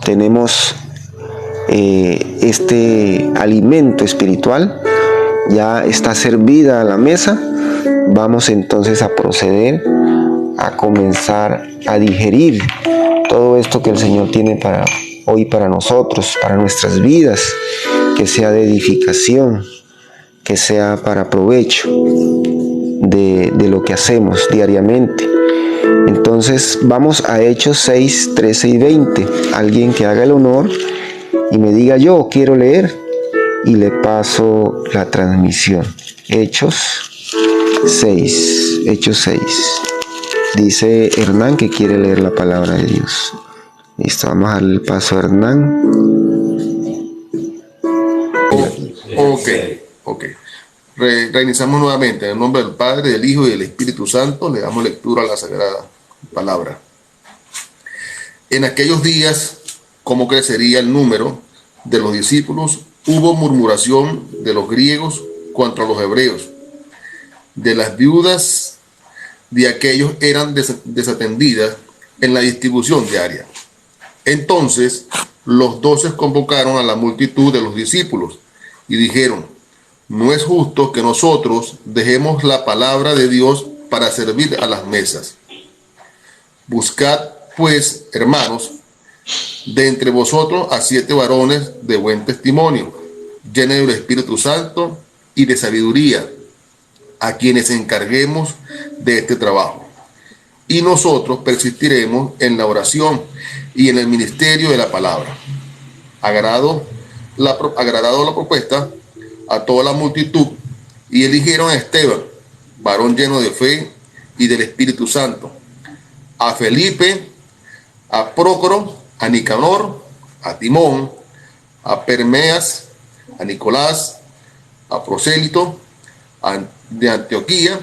tenemos este alimento espiritual, ya está servida la mesa, vamos entonces a proceder a comenzar a digerir todo esto que el Señor tiene para hoy, para nosotros, para nuestras vidas, que sea de edificación, que sea para provecho de lo que hacemos diariamente. Entonces vamos a Hechos 6, 13 y 20. Alguien que haga el honor y me diga: yo quiero leer, y le paso la transmisión. Hechos 6. Dice Hernán que quiere leer la palabra de Dios. Listo, vamos a darle el paso a Hernán. Ok. Reiniciamos nuevamente. En el nombre del Padre, del Hijo y del Espíritu Santo, le damos lectura a la Sagrada Palabra. En aquellos días, como crecería el número de los discípulos, hubo murmuración de los griegos contra los hebreos. De las viudas de aquellos eran desatendidas en la distribución diaria. Entonces los 12 convocaron a la multitud de los discípulos y dijeron: no es justo que nosotros dejemos la palabra de Dios para servir a las mesas. Buscad, pues, hermanos, de entre vosotros a 7 varones de buen testimonio, llenos del Espíritu Santo y de sabiduría, a quienes encarguemos de este trabajo. Y nosotros persistiremos en la oración y en el ministerio de la palabra. Agradado la propuesta a toda la multitud, y eligieron a Esteban, varón lleno de fe y del Espíritu Santo, a Felipe, a Prócoro, a Nicanor, a Timón, a Permeas, a Nicolás, a Prosélito de Antioquía,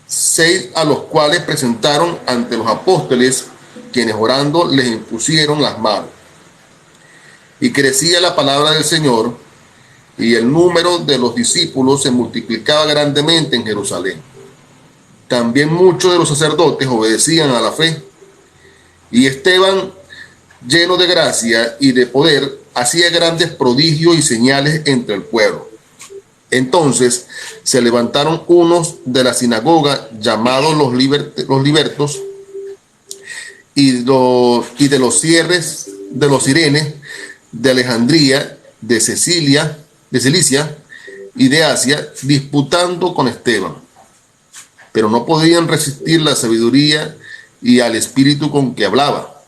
6 a los cuales presentaron ante los apóstoles, quienes orando les impusieron las manos. Y crecía la palabra del Señor, y el número de los discípulos se multiplicaba grandemente en Jerusalén. También muchos de los sacerdotes obedecían a la fe, y Esteban, lleno de gracia y de poder, hacía grandes prodigios y señales entre el pueblo. Entonces se levantaron unos de la sinagoga, llamados los libertos, y de los Cirenes, de Alejandría, de Cilicia y de Asia, disputando con Esteban. Pero no podían resistir la sabiduría y al espíritu con que hablaba.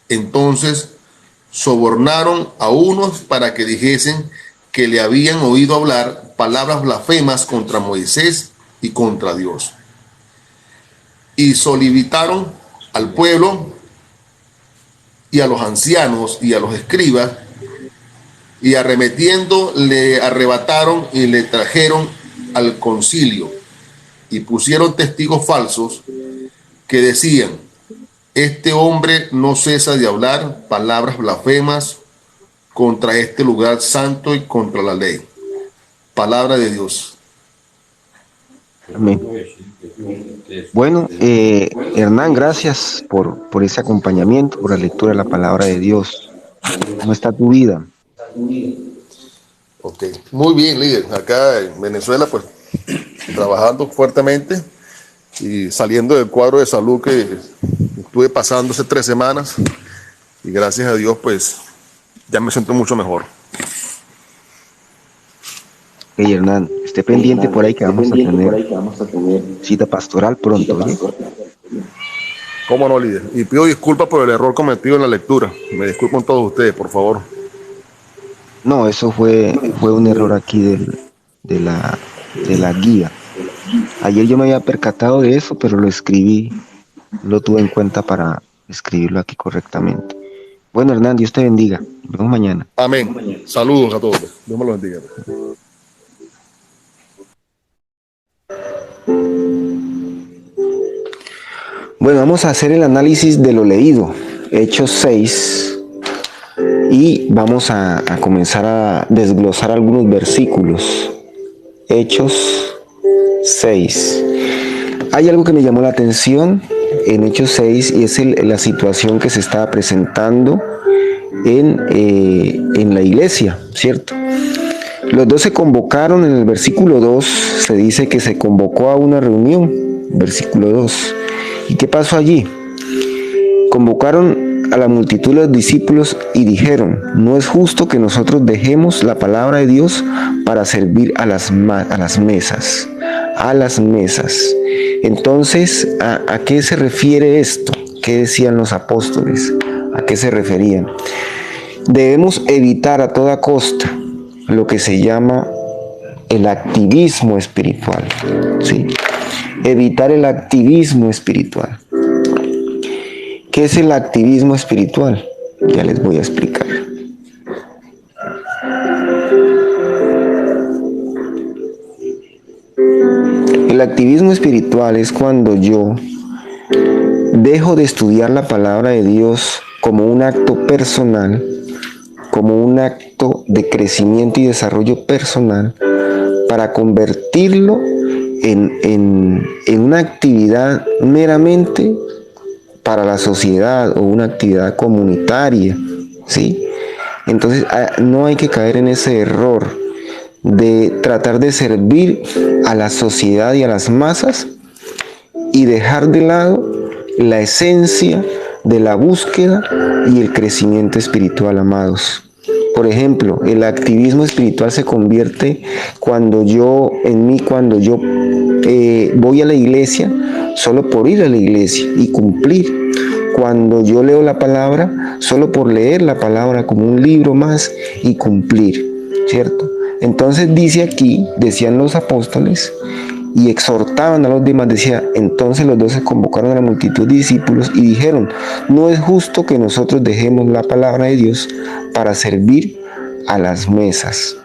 Entonces sobornaron a unos para que dijesen que le habían oído hablar palabras blasfemas contra Moisés y contra Dios. Y solicitaron al pueblo y a los ancianos y a los escribas, y arremetiendo le arrebataron y le trajeron al concilio, y pusieron testigos falsos que decían: este hombre no cesa de hablar palabras blasfemas contra este lugar santo y contra la ley. Palabra de Dios. Amén. Bueno, Hernán, gracias por ese acompañamiento, por la lectura de la palabra de Dios. ¿Cómo está tu vida? Ok, muy bien, líder. Acá en Venezuela, pues, trabajando fuertemente y saliendo del cuadro de salud que estuve pasando hace 3 semanas, y gracias a Dios, pues, ya me siento mucho mejor. Hey, Hernán, esté pendiente por ahí que vamos a tener cita pastoral pronto, ¿oye? ¿Cómo no, líder? Y pido disculpas por el error cometido en la lectura. Me disculpan todos ustedes, por favor. No, eso fue un error aquí de la guía. Ayer yo me había percatado de eso, pero lo escribí, lo tuve en cuenta para escribirlo aquí correctamente. Bueno, Hernán, Dios te bendiga. Nos vemos mañana. Amén. Saludos a todos. Dios me los bendiga. Bueno, vamos a hacer el análisis de lo leído, Hechos 6, y vamos a comenzar a desglosar algunos versículos. Hechos 6. Hay algo que me llamó la atención en Hechos 6 y es la situación que se estaba presentando en la iglesia, ¿cierto? Los 12 se convocaron. En el versículo 2 se dice que se convocó a una reunión, versículo 2. ¿Y qué pasó allí? Convocaron a la multitud de los discípulos y dijeron: no es justo que nosotros dejemos la palabra de Dios para servir a las mesas. A las mesas. Entonces, ¿a qué se refiere esto? ¿Qué decían los apóstoles? ¿A qué se referían? Debemos evitar a toda costa lo que se llama el activismo espiritual, ¿sí? Evitar el activismo espiritual. ¿Qué es el activismo espiritual? Ya les voy a explicar. El activismo espiritual es cuando yo dejo de estudiar la palabra de Dios como un acto personal, como un acto de crecimiento y desarrollo personal, para convertirlo en una actividad meramente para la sociedad o una actividad comunitaria, ¿sí? Entonces no hay que caer en ese error de tratar de servir a la sociedad y a las masas y dejar de lado la esencia de la búsqueda y el crecimiento espiritual, amados. Por ejemplo, el activismo espiritual se convierte cuando yo voy a la iglesia solo por ir a la iglesia y cumplir. Cuando yo leo la palabra solo por leer la palabra como un libro más y cumplir, ¿cierto? Entonces decían los apóstoles y exhortaban a los demás, decía: entonces los 12 convocaron a la multitud de discípulos y dijeron: no es justo que nosotros dejemos la palabra de Dios para servir a las mesas.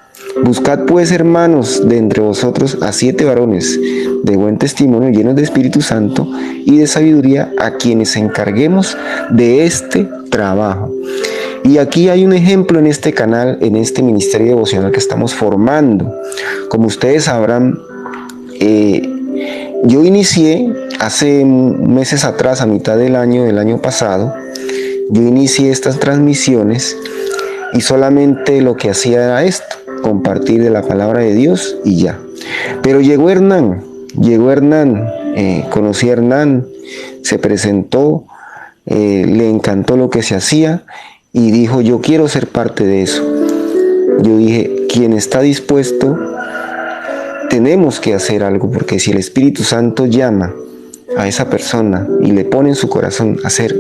Buscad pues, hermanos, de entre vosotros a 7 varones de buen testimonio, llenos de Espíritu Santo y de sabiduría, a quienes encarguemos de este trabajo. Y aquí hay un ejemplo en este canal, en este ministerio devocional que estamos formando. Como ustedes sabrán, yo inicié hace meses atrás, a mitad del año pasado, yo inicié estas transmisiones y solamente lo que hacía era esto: compartir de la palabra de Dios y ya. Pero llegó Hernán, conocí a Hernán, se presentó, le encantó lo que se hacía y dijo: yo quiero ser parte de eso. Yo dije: quien está dispuesto, tenemos que hacer algo, porque si el Espíritu Santo llama a esa persona y le pone en su corazón hacer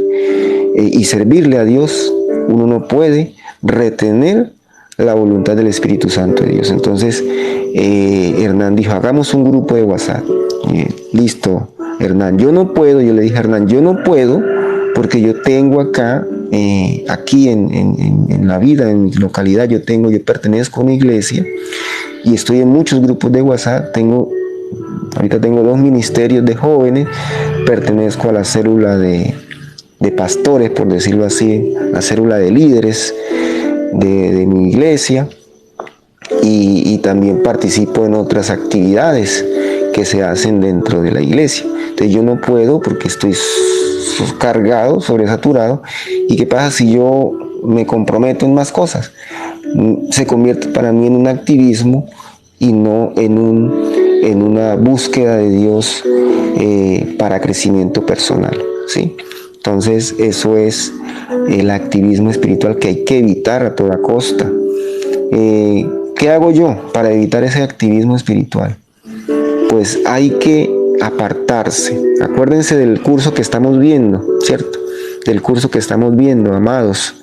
y servirle a Dios, uno no puede retener la voluntad del Espíritu Santo de Dios. Entonces Hernán dijo: hagamos un grupo de WhatsApp. Listo, Hernán. Yo le dije a Hernán: yo no puedo, porque yo tengo aquí en la vida, en mi localidad, yo pertenezco a una iglesia y estoy en muchos grupos de WhatsApp. Ahorita tengo 2 ministerios de jóvenes, pertenezco a la célula de pastores, por decirlo así, la célula de líderes de mi iglesia, y también participo en otras actividades que se hacen dentro de la iglesia. Entonces yo no puedo, porque estoy cargado, sobresaturado. ¿Y qué pasa si yo me comprometo en más cosas? Se convierte para mí en un activismo y no en una búsqueda de Dios para crecimiento personal, ¿sí? Entonces eso es el activismo espiritual que hay que evitar a toda costa. ¿Qué hago yo para evitar ese activismo espiritual? Pues hay que apartarse. Acuérdense del curso que estamos viendo, ¿cierto? Del curso que estamos viendo, amados.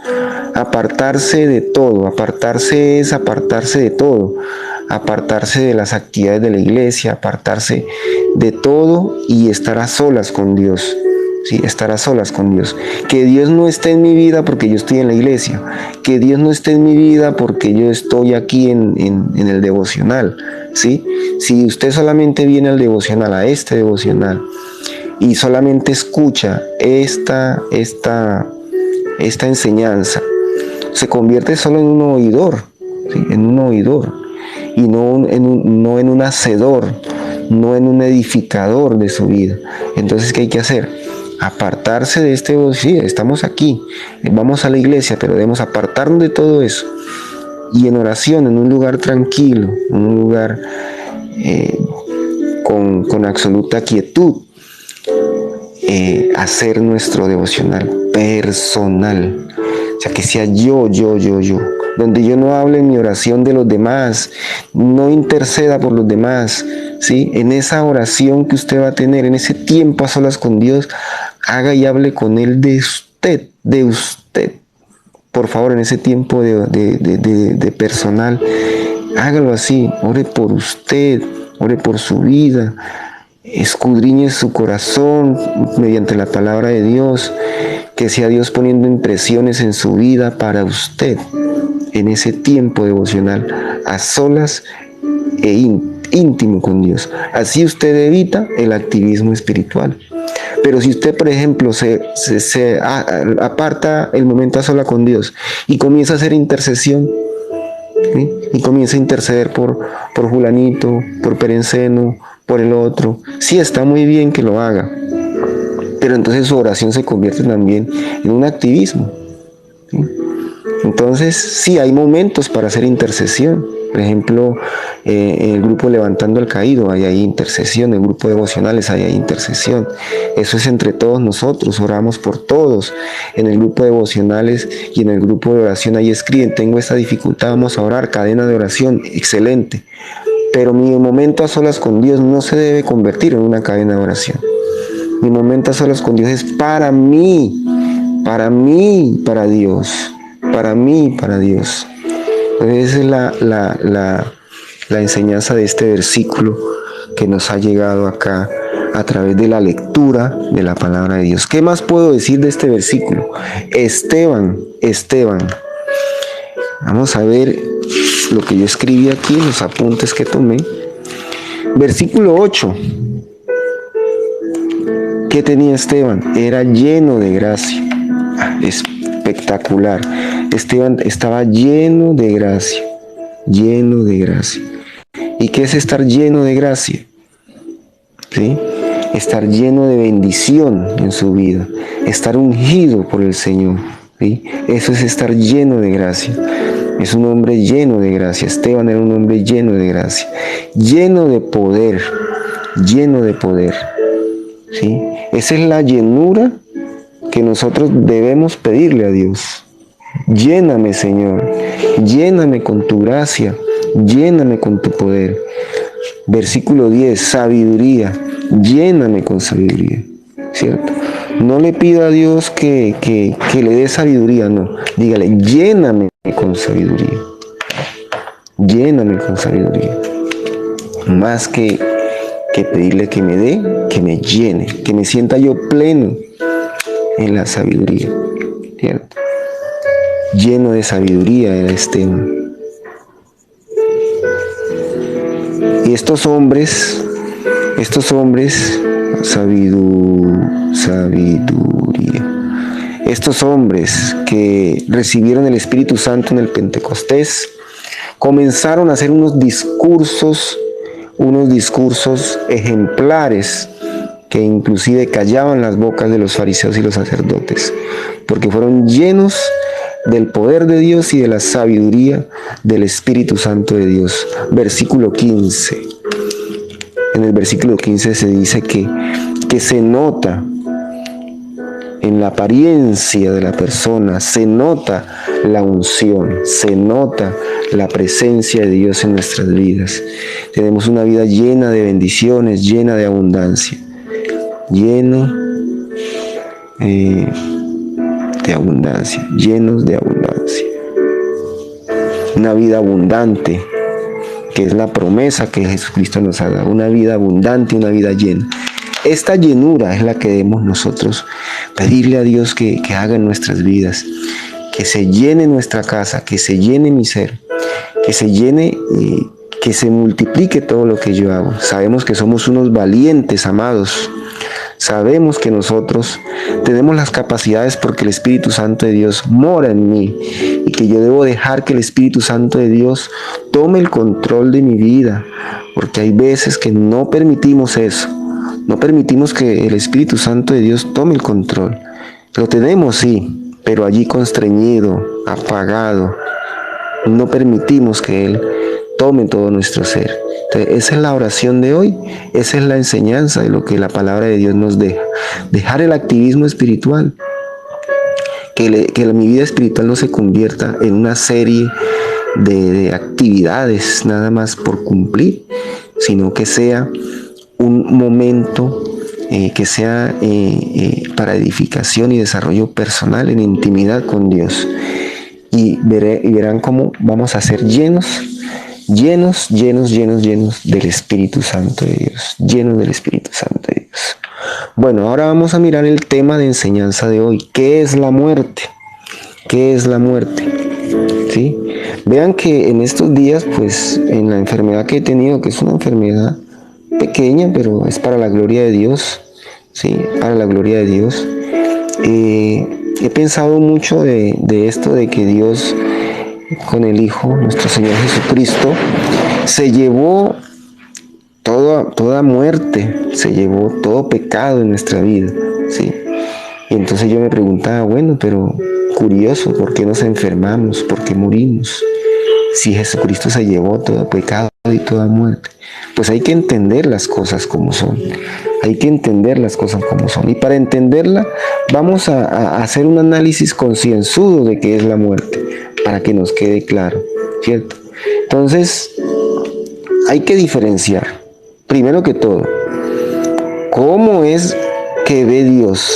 Apartarse de todo. Apartarse es apartarse de todo. Apartarse de las actividades de la iglesia, apartarse de todo y estar a solas con Dios. Sí, estar a solas con Dios. Que Dios no esté en mi vida porque yo estoy en la iglesia. Que Dios no esté en mi vida porque yo estoy aquí en el devocional, ¿sí? Si usted solamente viene al devocional, a este devocional, y solamente escucha esta enseñanza, se convierte solo en un oidor, ¿sí? En un oidor, y no en un hacedor, no en un edificador de su vida. Entonces, ¿qué hay que hacer? apartarse de sí, estamos aquí, vamos a la iglesia, pero debemos apartarnos de todo eso y en oración, en un lugar tranquilo, en un lugar con absoluta quietud, hacer nuestro devocional personal, o sea, que sea yo, donde yo no hable en mi oración de los demás, no interceda por los demás, ¿sí? En esa oración que usted va a tener, en ese tiempo a solas con Dios, haga y hable con Él de usted. Por favor, en ese tiempo de personal, hágalo así, ore por usted, ore por su vida, escudriñe su corazón mediante la palabra de Dios, que sea Dios poniendo impresiones en su vida para usted, en ese tiempo devocional, a solas e íntimo con Dios. Así usted evita el activismo espiritual. Pero si usted, por ejemplo, se aparta el momento a sola con Dios y comienza a hacer intercesión, ¿sí? Y comienza a interceder por Julanito, por Perenceno, por el otro, sí, está muy bien que lo haga, pero entonces su oración se convierte también en un activismo, ¿sí? Entonces, sí, hay momentos para hacer intercesión. Por ejemplo, en el grupo Levantando al Caído hay intercesión, en el grupo devocionales hay intercesión. Eso es entre todos nosotros, oramos por todos. En el grupo devocionales y en el grupo de oración ahí escriben, tengo esta dificultad, vamos a orar, cadena de oración, excelente. Pero mi momento a solas con Dios no se debe convertir en una cadena de oración. Mi momento a solas con Dios es para mí, para Dios. Para mí, para Dios. Esa es la enseñanza de este versículo que nos ha llegado acá a través de la lectura de la palabra de Dios. ¿Qué más puedo decir de este versículo? Esteban. Vamos a ver lo que yo escribí aquí, los apuntes que tomé. Versículo 8. ¿Qué tenía Esteban? Era lleno de gracia. Espectacular. Esteban estaba lleno de gracia. Lleno de gracia. ¿Y qué es estar lleno de gracia? ¿Sí? Estar lleno de bendición en su vida. Estar ungido por el Señor. ¿Sí? Eso es estar lleno de gracia. Es un hombre lleno de gracia. Esteban era un hombre lleno de gracia. Lleno de poder. Lleno de poder. ¿Sí? Esa es la llenura que nosotros debemos pedirle a Dios. Lléname, Señor, lléname con tu gracia, lléname con tu poder. Versículo 10, sabiduría, lléname con sabiduría, ¿cierto? No le pida a Dios que le dé sabiduría, no. Dígale, lléname con sabiduría, lléname con sabiduría. Más que pedirle que me dé, que me llene, que me sienta yo pleno en la sabiduría, ¿cierto? Lleno de sabiduría era Esteban. Y estos hombres, sabiduría. Estos hombres que recibieron el Espíritu Santo en el Pentecostés, comenzaron a hacer unos discursos ejemplares que inclusive callaban las bocas de los fariseos y los sacerdotes, porque fueron llenos del poder de Dios y de la sabiduría del Espíritu Santo de Dios. Versículo 15. En el versículo 15 se dice que se nota en la apariencia de la persona, se nota la unción, se nota la presencia de Dios en nuestras vidas. Tenemos una vida llena de bendiciones, llena de abundancia. Llenos de abundancia. Una vida abundante, que es la promesa que Jesucristo nos ha dado. Una vida abundante, una vida llena. Esta llenura es la que debemos nosotros pedirle a Dios que haga en nuestras vidas. Que se llene nuestra casa, que se llene mi ser, que se llene que se multiplique todo lo que yo hago. Sabemos que somos unos valientes, amados. Sabemos que nosotros tenemos las capacidades porque el Espíritu Santo de Dios mora en mí y que yo debo dejar que el Espíritu Santo de Dios tome el control de mi vida, porque hay veces que no permitimos eso. No permitimos que el Espíritu Santo de Dios tome el control. Lo tenemos, sí, pero allí constreñido, apagado. No permitimos que Él tome todo nuestro ser. Entonces, esa es la oración de hoy, esa es la enseñanza de lo que la palabra de Dios nos deja. Dejar el activismo espiritual, que mi vida espiritual no se convierta en una serie de actividades nada más por cumplir, sino que sea un momento que sea para edificación y desarrollo personal en intimidad con Dios. Y verán cómo vamos a ser llenos del Espíritu Santo de Dios, llenos del Espíritu Santo de Dios. Bueno, ahora vamos a mirar el tema de enseñanza de hoy. ¿Qué es la muerte? ¿Qué es la muerte? ¿Sí? Vean que en estos días, pues, en la enfermedad que he tenido, que es una enfermedad pequeña, pero es para la gloria de Dios, ¿sí? Para la gloria de Dios. He pensado mucho de esto, de que Dios, con el Hijo, nuestro Señor Jesucristo, se llevó toda muerte, se llevó todo pecado en nuestra vida, ¿sí? Y entonces yo me preguntaba, bueno, pero curioso, ¿por qué nos enfermamos? ¿Por qué morimos? Si Jesucristo se llevó todo pecado y toda muerte. Pues hay que entender las cosas como son. Hay que entender las cosas como son. Y para entenderla, vamos a hacer un análisis concienzudo de qué es la muerte, para que nos quede claro, ¿cierto? Entonces, hay que diferenciar, primero que todo, cómo es que ve Dios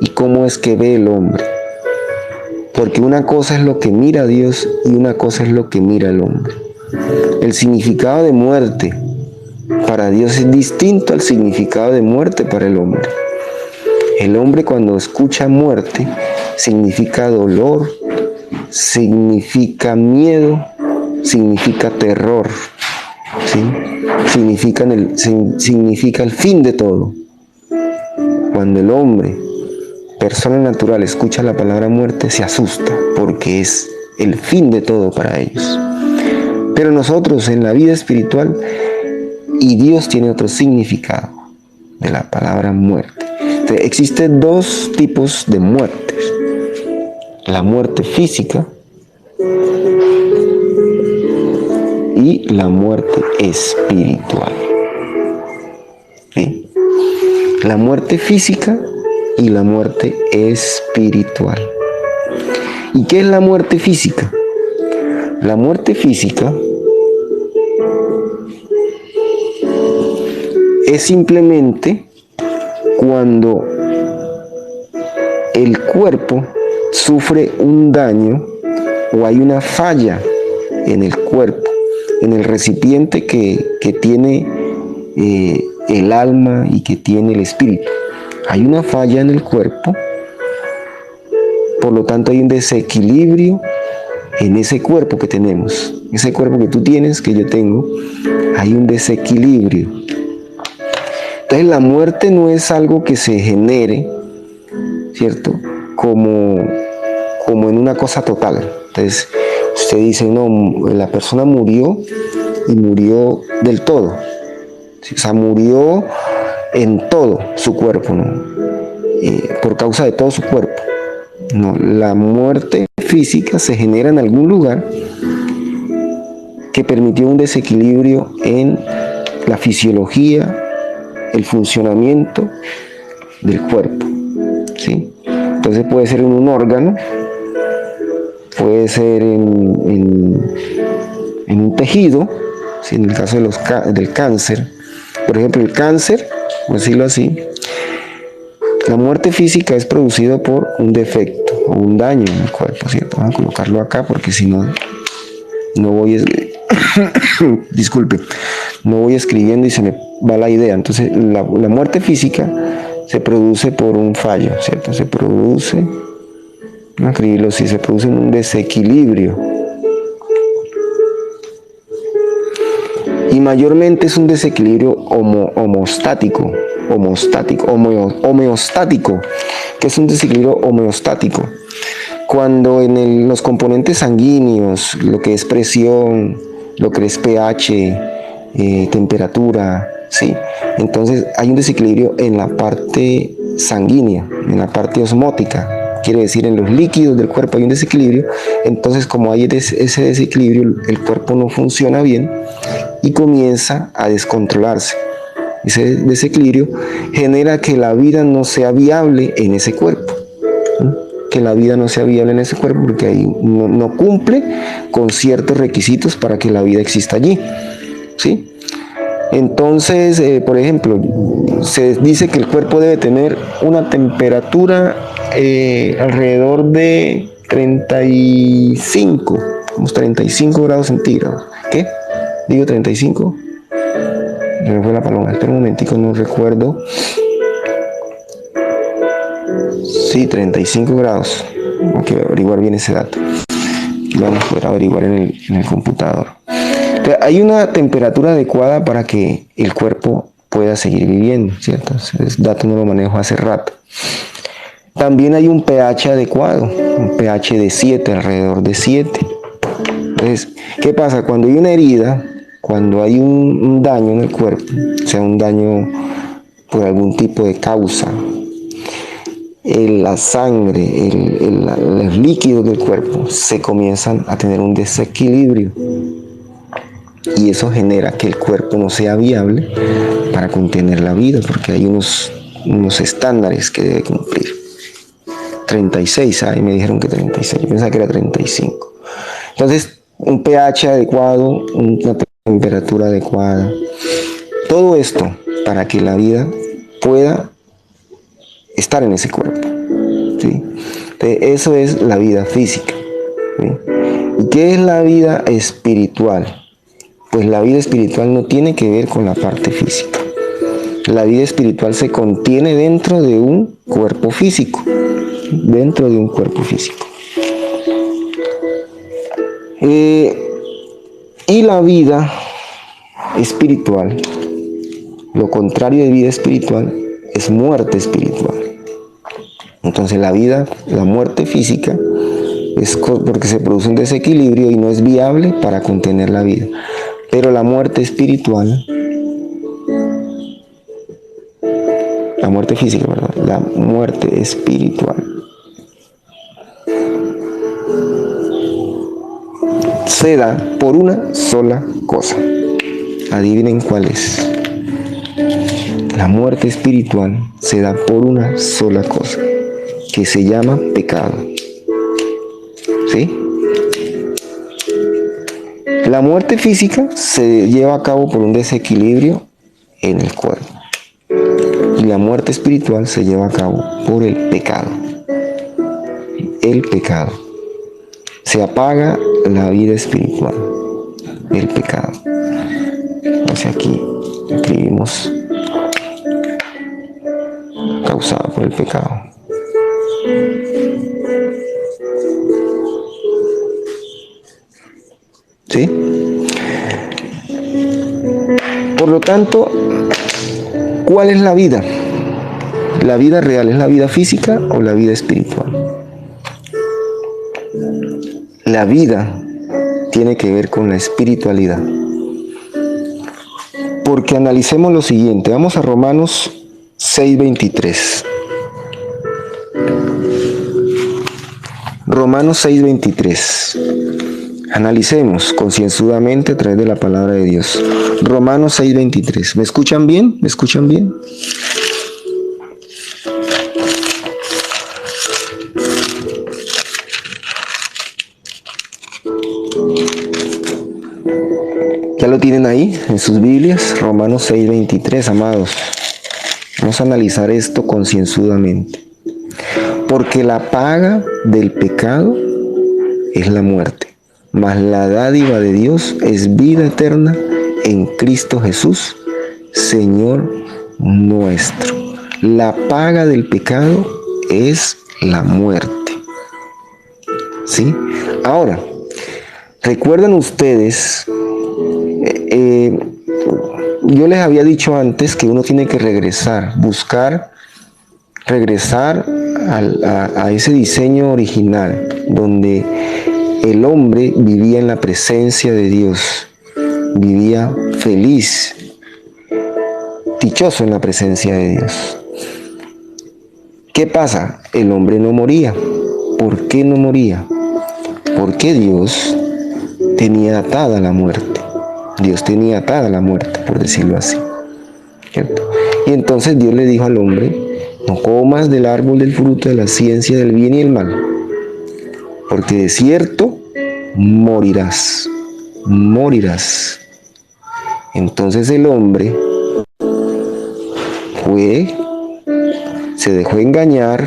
y cómo es que ve el hombre. Porque una cosa es lo que mira Dios y una cosa es lo que mira el hombre. El significado de muerte para Dios es distinto al significado de muerte para el hombre. El hombre, cuando escucha muerte, significa dolor, significa miedo, significa terror, ¿sí? Significa el fin de todo. Cuando el hombre, persona natural, escucha la palabra muerte, se asusta porque es el fin de todo para ellos. Pero nosotros en la vida espiritual, y Dios tiene otro significado de la palabra muerte. Entonces, existen dos tipos de muertes: la muerte física y la muerte espiritual. ¿Sí? La muerte física y la muerte espiritual. ¿Y qué es la muerte física? La muerte física es simplemente cuando el cuerpo sufre un daño o hay una falla en el cuerpo, en el recipiente que tiene el alma y que tiene el espíritu. Hay una falla en el cuerpo, por lo tanto hay un desequilibrio en ese cuerpo que tenemos. Ese cuerpo que tú tienes, que yo tengo, hay un desequilibrio. Entonces la muerte no es algo que se genere, ¿cierto? Como en una cosa total. Entonces usted dice, no, la persona murió y murió del todo. O sea, murió en todo su cuerpo, ¿no? Por causa de todo su cuerpo. No, la muerte física se genera en algún lugar que permitió un desequilibrio en la fisiología, el funcionamiento del cuerpo, ¿sí? Entonces puede ser en un órgano, puede ser en un tejido, ¿sí? En el caso del cáncer. Por ejemplo, el cáncer, por decirlo así, la muerte física es producida por un defecto o un daño en el cuerpo, ¿cierto? Vamos a colocarlo acá porque si no, no voy disculpe, no voy escribiendo y se me va la idea. Entonces, la muerte física se produce por un fallo, ¿cierto? Se produce, vamos a escribirlo así, se produce un desequilibrio. Y mayormente es un desequilibrio homeostático. ¿Qué es un desequilibrio homeostático? Cuando en los componentes sanguíneos, lo que es presión, lo que es pH, temperatura, ¿sí? Entonces hay un desequilibrio en la parte sanguínea, en la parte osmótica, quiere decir en los líquidos del cuerpo hay un desequilibrio. Entonces, como hay ese desequilibrio, el cuerpo no funciona bien y comienza a descontrolarse. Ese desequilibrio genera que la vida no sea viable en ese cuerpo, ¿sí? Que la vida no sea viable en ese cuerpo porque ahí no cumple con ciertos requisitos para que la vida exista allí, ¿sí? Entonces, por ejemplo, se dice que el cuerpo debe tener una temperatura alrededor de 35, unos 35 grados centígrados. ¿Qué? Digo 35. Se me fue la paloma, espera un momentico, no recuerdo. Sí, 35 grados. Hay que averiguar bien ese dato. Lo vamos a poder averiguar en el computador. Entonces, hay una temperatura adecuada para que el cuerpo pueda seguir viviendo, ¿cierto? Ese dato no lo manejo hace rato. También hay un pH adecuado, un pH de 7, alrededor de 7. Entonces, ¿qué pasa? Cuando hay una herida, cuando hay un daño en el cuerpo, o sea, un daño por algún tipo de causa, la sangre, los líquidos del cuerpo se comienzan a tener un desequilibrio y eso genera que el cuerpo no sea viable para contener la vida, porque hay unos estándares que debe cumplir. 36, ahí me dijeron que 36, yo pensaba que era 35. Entonces, un pH adecuado, una temperatura adecuada, todo esto para que la vida pueda estar en ese cuerpo, ¿sí? Entonces, eso es la vida física, ¿sí? ¿Y qué es la vida espiritual? Pues la vida espiritual no tiene que ver con la parte física. La vida espiritual se contiene dentro de un cuerpo físico, dentro de un cuerpo físico. Y la vida espiritual, lo contrario de vida espiritual, es muerte espiritual. Entonces la muerte física es porque se produce un desequilibrio y no es viable para contener la vida. Pero la muerte espiritual, la muerte física, ¿verdad? La muerte espiritual se da por una sola cosa. Adivinen cuál es. La muerte espiritual se da por una sola cosa, que se llama pecado. ¿Sí? La muerte física se lleva a cabo por un desequilibrio en el cuerpo. Y la muerte espiritual se lleva a cabo por el pecado. El pecado. Se apaga la vida espiritual. El pecado. Entonces aquí escribimos causado por el pecado. ¿Sí? Por lo tanto, ¿cuál es la vida? ¿La vida real es la vida física o la vida espiritual? La vida tiene que ver con la espiritualidad. Porque analicemos lo siguiente. Vamos a Romanos 6:23. Romanos 6:23. Analicemos concienzudamente a través de la palabra de Dios. Romanos 6:23. ¿Me escuchan bien? ¿Me escuchan bien? ¿Ya lo tienen ahí en sus Biblias? Romanos 6:23, amados. Vamos a analizar esto concienzudamente. Porque la paga del pecado es la muerte, mas la dádiva de Dios es vida eterna en Cristo Jesús, Señor nuestro. La paga del pecado es la muerte. ¿Sí? Ahora, ¿recuerdan ustedes? Yo les había dicho antes que uno tiene que regresar, regresar a ese diseño original, donde el hombre vivía en la presencia de Dios, vivía feliz, dichoso en la presencia de Dios. ¿Qué pasa? El hombre no moría. ¿Por qué no moría? Porque Dios tenía atada la muerte. Dios tenía atada la muerte, por decirlo así. ¿Cierto? Y entonces Dios le dijo al hombre: no comas del árbol del fruto de la ciencia del bien y el mal, porque de cierto morirás. Morirás. Entonces el hombre se dejó engañar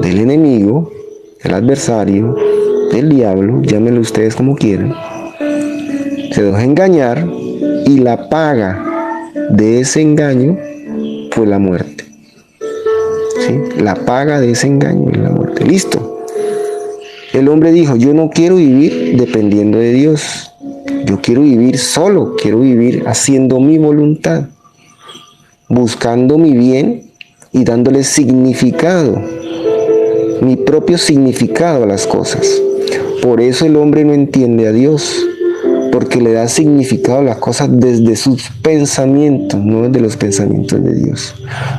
del enemigo, del adversario, del diablo, llámenlo ustedes como quieran. Se dejó engañar y la paga de ese engaño fue la muerte. ¿Sí? La paga de ese engaño es la muerte. Listo. El hombre dijo: yo no quiero vivir dependiendo de Dios. Yo quiero vivir solo, quiero vivir haciendo mi voluntad, buscando mi bien y dándole significado, mi propio significado a las cosas. Por eso el hombre no entiende a Dios, porque le da significado a las cosas desde sus pensamientos, no desde los pensamientos de Dios.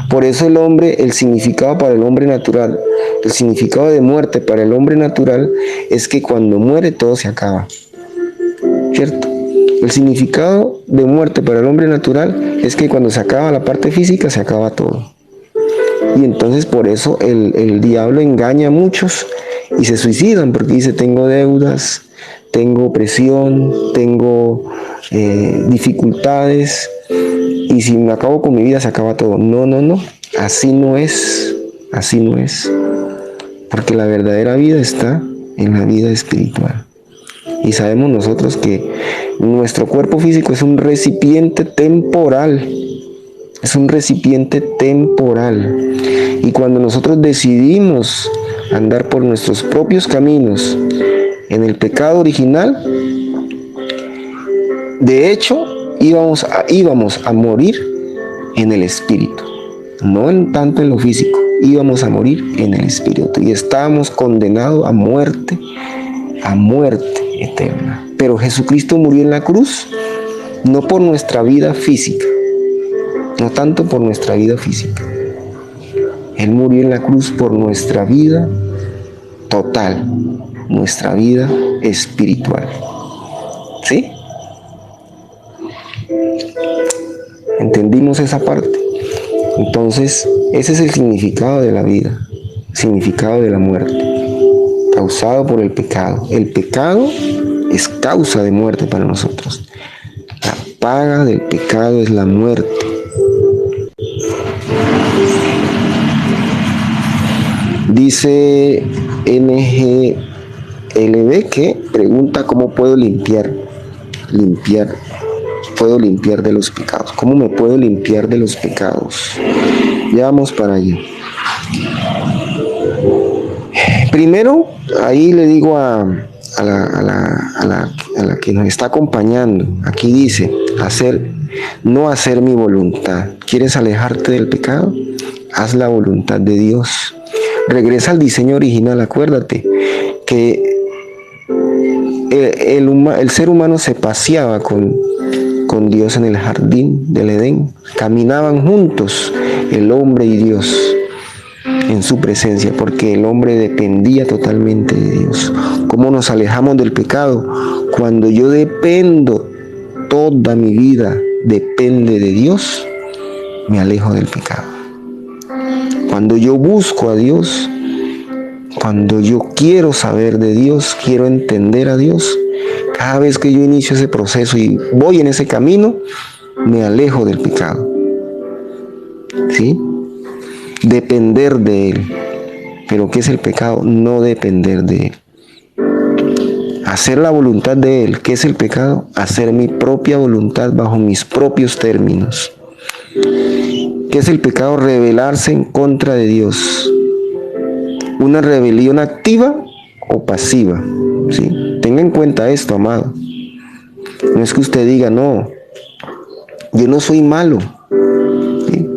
Por eso el significado para el hombre natural, el significado de muerte para el hombre natural es que cuando muere todo se acaba. ¿Cierto? El significado de muerte para el hombre natural es que cuando se acaba la parte física, se acaba todo. Y entonces por eso el diablo engaña a muchos y se suicidan, porque dice: tengo deudas, tengo presión, tengo dificultades, y si me acabo con mi vida se acaba todo. No, no, no, así no es, así no es. Porque la verdadera vida está en la vida espiritual. Y sabemos nosotros que nuestro cuerpo físico es un recipiente temporal. Es un recipiente temporal. Y cuando nosotros decidimos andar por nuestros propios caminos en el pecado original, de hecho, íbamos a morir en el espíritu. No tanto en lo físico. Íbamos a morir en el espíritu. Y estábamos condenados a muerte eterna. Pero Jesucristo murió en la cruz, no por nuestra vida física, no tanto por nuestra vida física. Él murió en la cruz por nuestra vida total, nuestra vida espiritual. ¿Sí? ¿Entendimos esa parte? Entonces, ese es el significado de la vida, significado de la muerte, causado por el pecado. El pecado es causa de muerte para nosotros. La paga del pecado es la muerte. Dice NGLB que pregunta: ¿cómo puedo puedo limpiar de los pecados? ¿Cómo me puedo limpiar de los pecados? Ya vamos para allá. Primero, ahí le digo a la que nos está acompañando, aquí dice: no hacer mi voluntad. ¿Quieres alejarte del pecado? Haz la voluntad de Dios. Regresa al diseño original. Acuérdate que el ser humano se paseaba con Dios en el jardín del Edén. Caminaban juntos el hombre y Dios en su presencia, porque el hombre dependía totalmente de Dios. ¿Cómo nos alejamos del pecado? Cuando yo dependo, toda mi vida depende de Dios, me alejo del pecado. Cuando yo busco a Dios, cuando yo quiero saber de Dios, quiero entender a Dios, cada vez que yo inicio ese proceso y voy en ese camino, me alejo del pecado. ¿Sí? Depender de Él. ¿Pero qué es el pecado? No depender de Él. Hacer la voluntad de Él. ¿Qué es el pecado? Hacer mi propia voluntad bajo mis propios términos. ¿Qué es el pecado? Rebelarse en contra de Dios. Una rebelión activa o pasiva. ¿Sí? Tenga en cuenta esto, amado. No es que usted diga: no, yo no soy malo. ¿Sí?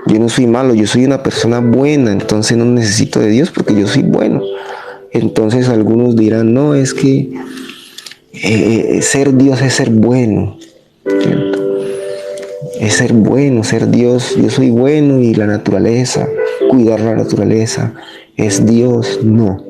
Yo no soy malo, yo soy una persona buena, entonces no necesito de Dios porque yo soy bueno. Entonces algunos dirán: no, es que ser Dios es ser bueno. ¿Cierto? es ser bueno, ser Dios. Yo soy bueno y la naturaleza, cuidar la naturaleza, es Dios. No.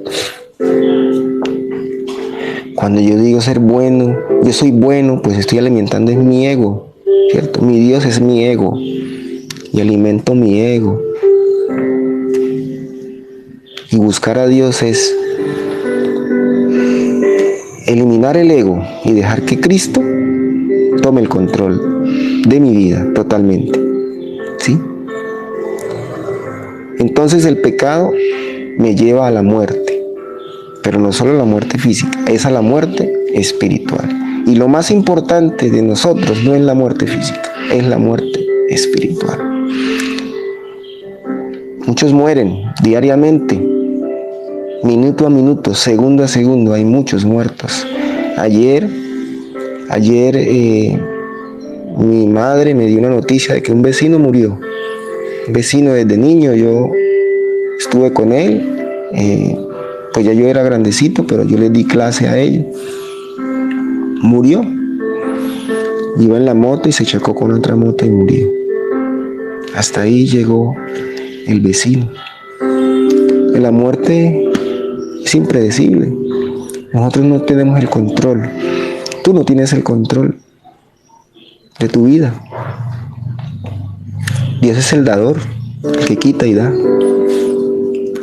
Cuando yo digo ser bueno, yo soy bueno, pues estoy alimentando es mi ego, ¿cierto? Mi Dios es mi ego y alimento mi ego. Y buscar a Dios es eliminar el ego y dejar que Cristo tome el control de mi vida totalmente, ¿sí? Entonces el pecado me lleva a la muerte, pero no solo a la muerte física, es a la muerte espiritual. Y lo más importante de nosotros no es la muerte física, es la muerte espiritual. Muchos mueren diariamente, minuto a minuto, segundo a segundo, hay muchos muertos. Ayer mi madre me dio una noticia de que un vecino murió. Un vecino desde niño, yo estuve con él, pues ya yo era grandecito, pero yo le di clase a ellos. Murió. Iba en la moto y se chocó con otra moto y murió. Hasta ahí llegó el vecino. La muerte es impredecible. Nosotros no tenemos el control. Tú no tienes el control de tu vida. Dios es el dador, el que quita y da.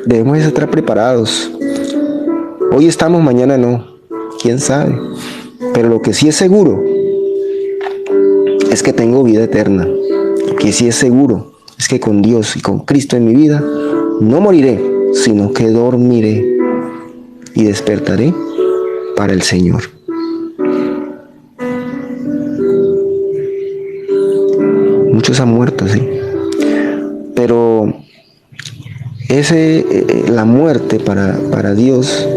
Debemos estar preparados. Hoy estamos, mañana no. ¿Quién sabe? Pero lo que sí es seguro es que tengo vida eterna. Lo que sí es seguro es que con Dios y con Cristo en mi vida no moriré, sino que dormiré y despertaré para el Señor. Muchos han muerto, sí. Pero la muerte para Dios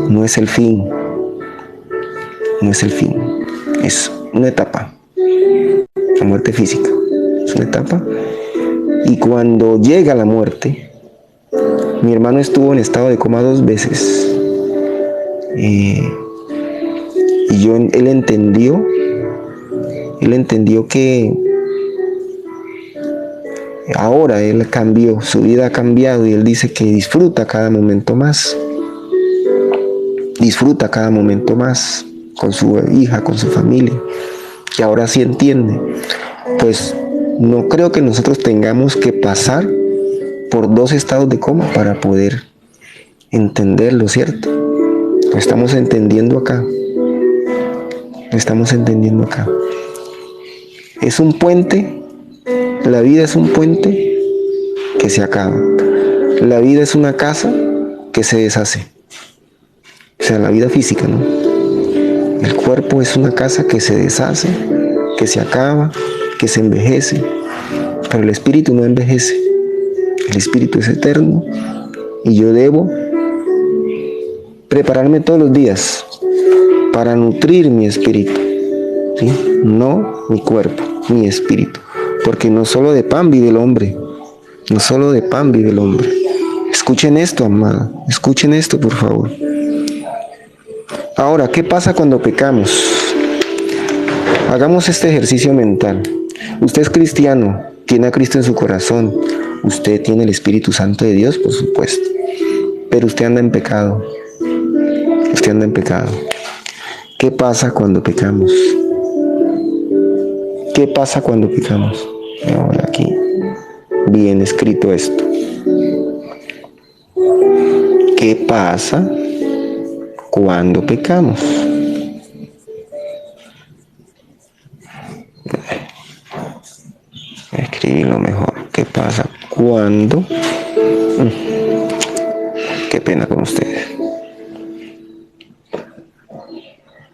no es el fin. No es el fin. Es una etapa. La muerte física es una etapa. Y cuando llega la muerte, mi hermano estuvo en estado de coma 2 veces. Y él entendió que ahora él cambió, su vida ha cambiado y él dice que disfruta cada momento más. Disfruta cada momento más con su hija, con su familia. Y ahora sí entiende. Pues no creo que nosotros tengamos que pasar por 2 estados de coma para poder entenderlo, ¿cierto? Lo estamos entendiendo acá. Lo estamos entendiendo acá. Es un puente. La vida es un puente que se acaba. La vida es una casa que se deshace. O sea, la vida física, ¿no? El cuerpo es una casa que se deshace, que se acaba, que se envejece. Pero el espíritu no envejece. El espíritu es eterno y yo debo prepararme todos los días para nutrir mi espíritu, ¿sí? No mi cuerpo, mi espíritu. Porque no solo de pan vive el hombre, no solo de pan vive el hombre. Escuchen esto, amada, escuchen esto, por favor. Ahora, ¿qué pasa cuando pecamos? Hagamos este ejercicio mental. Usted es cristiano, tiene a Cristo en su corazón, usted tiene el Espíritu Santo de Dios, por supuesto, pero usted anda en pecado. Usted anda en pecado. ¿Qué pasa cuando pecamos? ¿Qué pasa cuando pecamos? Ahora aquí, bien escrito esto. ¿Qué pasa cuando pecamos? Escribirlo mejor. ¿Qué pasa cuando? Qué pena con ustedes.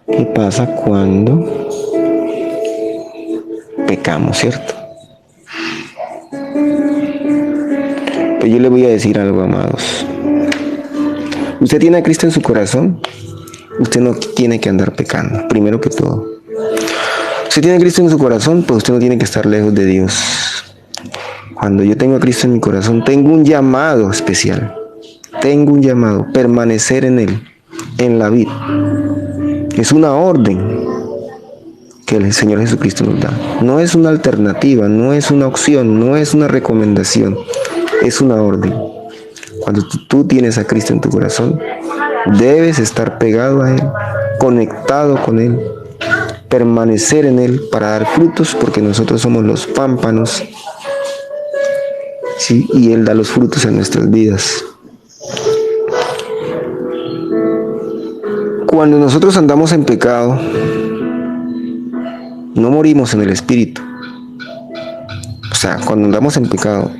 ¿Qué pasa cuando pecamos, cierto? Pues yo le voy a decir algo, amados. Usted tiene a Cristo en su corazón, usted no tiene que andar pecando, primero que todo. Si tiene a Cristo en su corazón, pues usted no tiene que estar lejos de Dios. Cuando yo tengo a Cristo en mi corazón, tengo un llamado especial. Tengo un llamado, permanecer en Él, en la vida. Es una orden que el Señor Jesucristo nos da. No es una alternativa, no es una opción, no es una recomendación, es una orden. Cuando tú tienes a Cristo en tu corazón, debes estar pegado a Él, conectado con Él, permanecer en Él para dar frutos, porque nosotros somos los pámpanos, ¿sí? Y Él da los frutos en nuestras vidas. Cuando nosotros andamos en pecado, no morimos en el espíritu. O sea, cuando andamos en pecado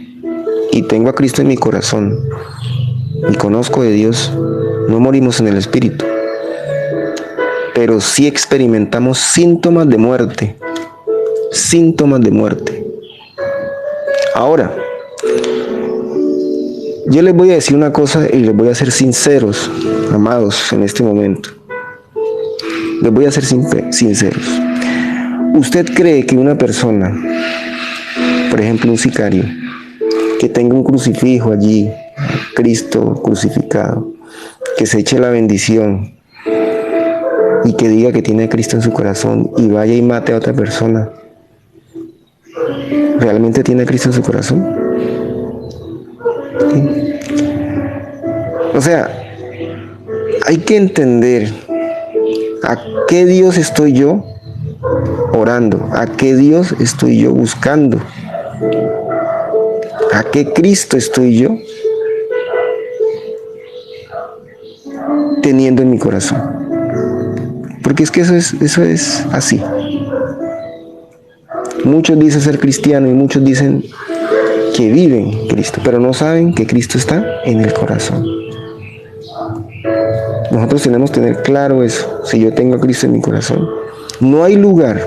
y tengo a Cristo en mi corazón y conozco de Dios, no morimos en el espíritu, pero sí experimentamos síntomas de muerte. Síntomas de muerte. Ahora, yo les voy a decir una cosa y les voy a ser sinceros, amados, en este momento. Les voy a ser sinceros. ¿Usted cree que una persona, por ejemplo un sicario, que tenga un crucifijo allí, Cristo crucificado, que se eche la bendición y que diga que tiene a Cristo en su corazón y vaya y mate a otra persona, realmente tiene a Cristo en su corazón? ¿Sí? O sea, hay que entender a qué Dios estoy yo orando, a qué Dios estoy yo buscando, a qué Cristo estoy yo teniendo en mi corazón. Porque es que eso es así. Muchos dicen ser cristianos y muchos dicen que viven Cristo, pero no saben que Cristo está en el corazón. Nosotros tenemos que tener claro eso. Si yo tengo a Cristo en mi corazón, no hay lugar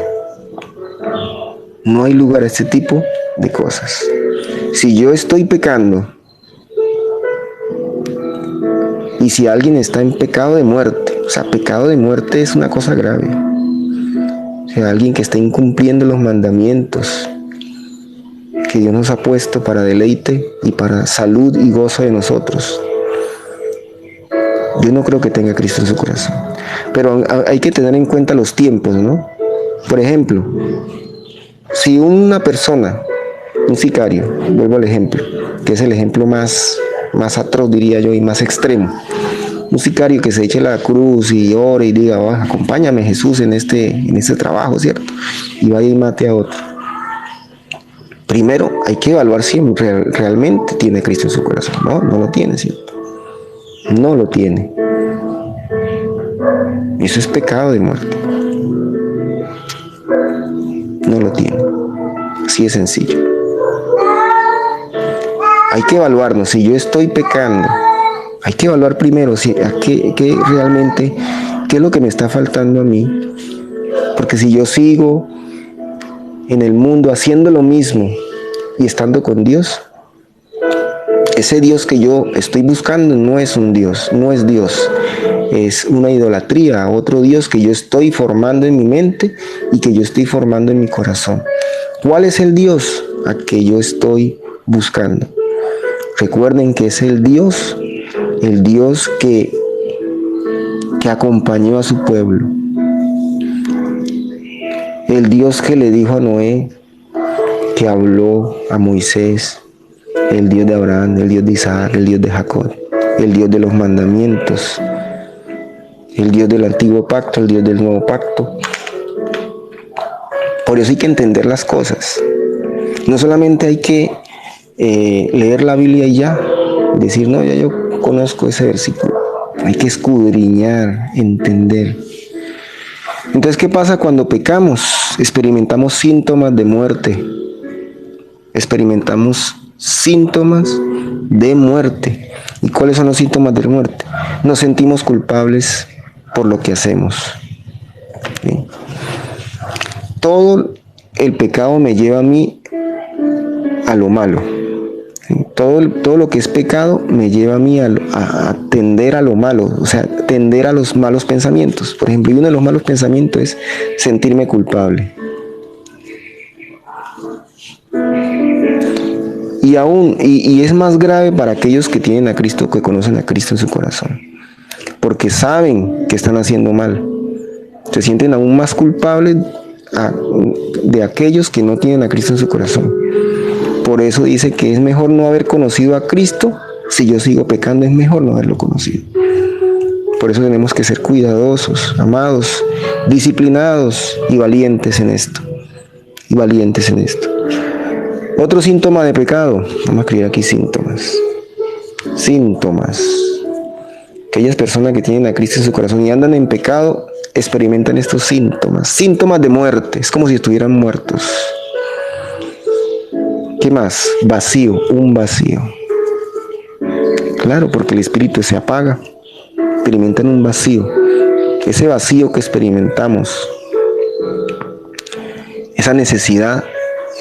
a este tipo de cosas. Si yo estoy pecando y si alguien está en pecado de muerte, o sea, pecado de muerte es una cosa grave. O sea, alguien que está incumpliendo los mandamientos que Dios nos ha puesto para deleite y para salud y gozo de nosotros. Yo no creo que tenga a Cristo en su corazón. Pero hay que tener en cuenta los tiempos, ¿no? Por ejemplo, si una persona, un sicario, vuelvo al ejemplo, que es el ejemplo más atroz, diría yo, y más extremo. Un sicario que se eche la cruz y ore y diga, oh, acompáñame Jesús en este trabajo, ¿cierto? Y vaya y mate a otro. Primero, hay que evaluar si realmente tiene a Cristo en su corazón. No lo tiene, ¿cierto? No lo tiene. Eso es pecado de muerte. No lo tiene. Así de sencillo. Hay que evaluarnos. Si yo estoy pecando, hay que evaluar primero si qué realmente, qué es lo que me está faltando a mí. Porque si yo sigo en el mundo haciendo lo mismo y estando con Dios, ese Dios que yo estoy buscando no es un Dios, no es Dios. Es una idolatría, otro Dios que yo estoy formando en mi mente y que yo estoy formando en mi corazón. ¿Cuál es el Dios a que yo estoy buscando? Recuerden que es el Dios que acompañó a su pueblo. El Dios que le dijo a Noé, que habló a Moisés, el Dios de Abraham, el Dios de Isaac, el Dios de Jacob, el Dios de los mandamientos, el Dios del antiguo pacto, el Dios del nuevo pacto. Por eso hay que entender las cosas. No solamente hay que leer la Biblia y ya, decir, no, ya yo conozco ese versículo. Hay que escudriñar, entender. Entonces, ¿qué pasa cuando pecamos? Experimentamos síntomas de muerte. Experimentamos síntomas de muerte. ¿Y cuáles son los síntomas de muerte? Nos sentimos culpables por lo que hacemos. ¿Sí? Todo el pecado me lleva a mí a lo malo. ¿Sí? Todo lo que es pecado me lleva a mí a tender a lo malo, o sea, tender a los malos pensamientos. Por ejemplo, uno de los malos pensamientos es sentirme culpable. Y es más grave para aquellos que tienen a Cristo, que conocen a Cristo en su corazón, porque saben que están haciendo mal. Se sienten aún más culpables de aquellos que no tienen a Cristo en su corazón. Por eso dice que es mejor no haber conocido a Cristo. Si yo sigo pecando, es mejor no haberlo conocido. Por eso tenemos que ser cuidadosos, amados, disciplinados y valientes en esto. Y valientes en esto. Otro síntoma de pecado. Vamos a escribir aquí síntomas. Síntomas. Aquellas personas que tienen a Cristo en su corazón y andan en pecado, experimentan estos síntomas. Síntomas de muerte. Es como si estuvieran muertos. ¿Qué más? Vacío, un vacío. Claro, porque el espíritu se apaga. Experimentan un vacío. Ese vacío que experimentamos, esa necesidad,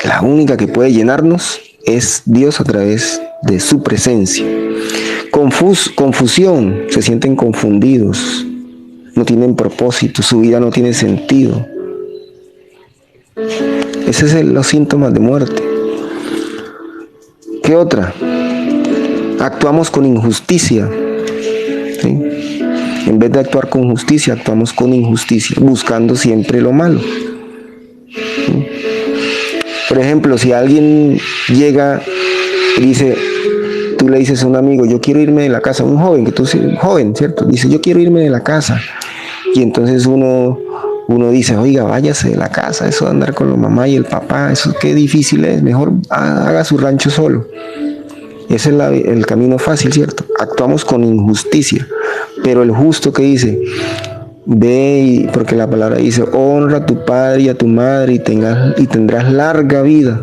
la única que puede llenarnos es Dios a través de su presencia. Confusión, se sienten confundidos, no tienen propósito, su vida no tiene sentido. Esos son los síntomas de muerte. ¿Qué otra? Actuamos con injusticia. ¿Sí? En vez de actuar con justicia, actuamos con injusticia, buscando siempre lo malo. ¿Sí? Por ejemplo, si alguien llega y dice, tú le dices a un amigo, yo quiero irme de la casa, un joven, ¿cierto? Dice, yo quiero irme de la casa. Y entonces uno dice, oiga, váyase de la casa, eso de andar con la mamá y el papá, eso qué difícil es, mejor haga su rancho solo. Ese es el camino fácil, ¿cierto? Actuamos con injusticia, pero el justo que dice, ve, porque la palabra dice, honra a tu padre y a tu madre y tendrás larga vida.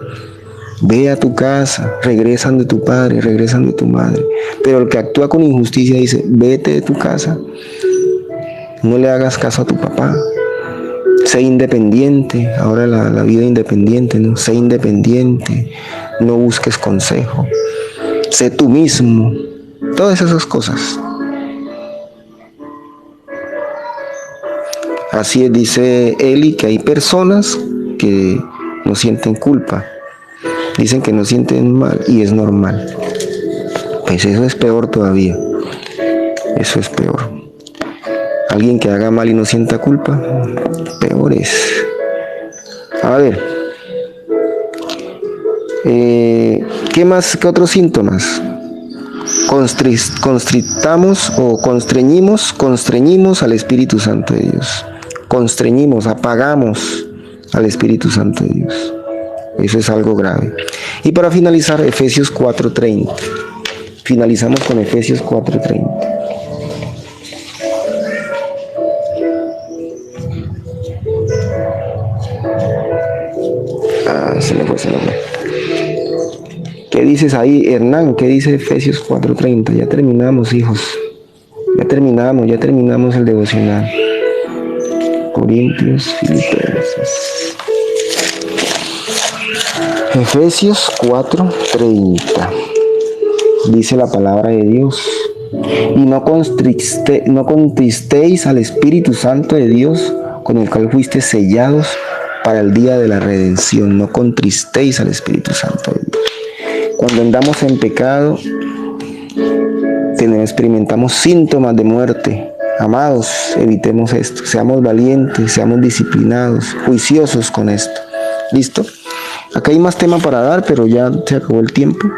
Ve a tu casa, regresan de tu padre, regresan de tu madre. Pero el que actúa con injusticia dice, vete de tu casa, no le hagas caso a tu papá. Sé independiente, ahora la vida independiente, ¿no? Sé independiente, no busques consejo, sé tú mismo, todas esas cosas. Así es, dice Eli, que hay personas que no sienten culpa, dicen que no sienten mal y es normal. Pues eso es peor todavía, eso es peor. Alguien que haga mal y no sienta culpa, peor es. A ver, ¿qué más? ¿Qué otros síntomas? Constreñimos al Espíritu Santo de Dios. Constreñimos, apagamos al Espíritu Santo de Dios. Eso es algo grave. Y para finalizar, Efesios 4:30. Finalizamos con Efesios 4:30. Se me fue. ¿Qué dices ahí, Hernán? ¿Qué dice Efesios 4:30? Ya terminamos, hijos. Ya terminamos el devocional. Corintios, Filipenses. Efesios 4:30. Dice la palabra de Dios. Y no contristéis al Espíritu Santo de Dios, con el cual fuiste sellados para el día de la redención. No contristéis al Espíritu Santo de Dios. Cuando andamos en pecado, experimentamos síntomas de muerte. Amados, evitemos esto. Seamos valientes, seamos disciplinados, juiciosos con esto. ¿Listo? Acá hay más tema para dar, pero ya se acabó el tiempo.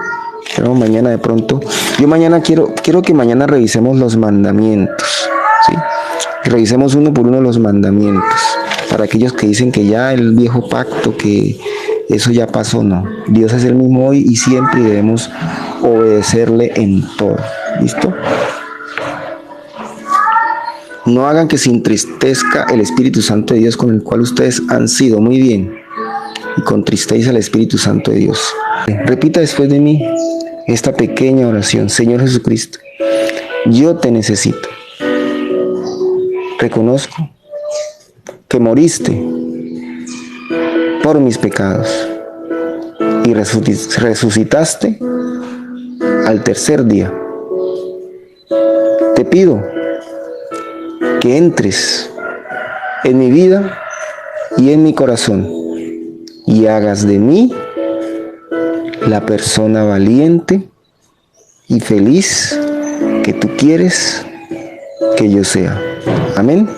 Pero mañana de pronto. Yo mañana quiero que mañana revisemos los mandamientos. ¿Sí? Revisemos uno por uno los mandamientos. Para aquellos que dicen que ya el viejo pacto, que eso ya pasó, no. Dios es el mismo hoy y siempre, y debemos obedecerle en todo. ¿Listo? No hagan que se entristezca el Espíritu Santo de Dios, con el cual ustedes han sido. Muy bien. Y contristéis al Espíritu Santo de Dios. Repita después de mí esta pequeña oración. Señor Jesucristo, yo te necesito. Reconozco que moriste por mis pecados y resucitaste al tercer día. Te pido que entres en mi vida y en mi corazón y hagas de mí la persona valiente y feliz que tú quieres que yo sea. Amén.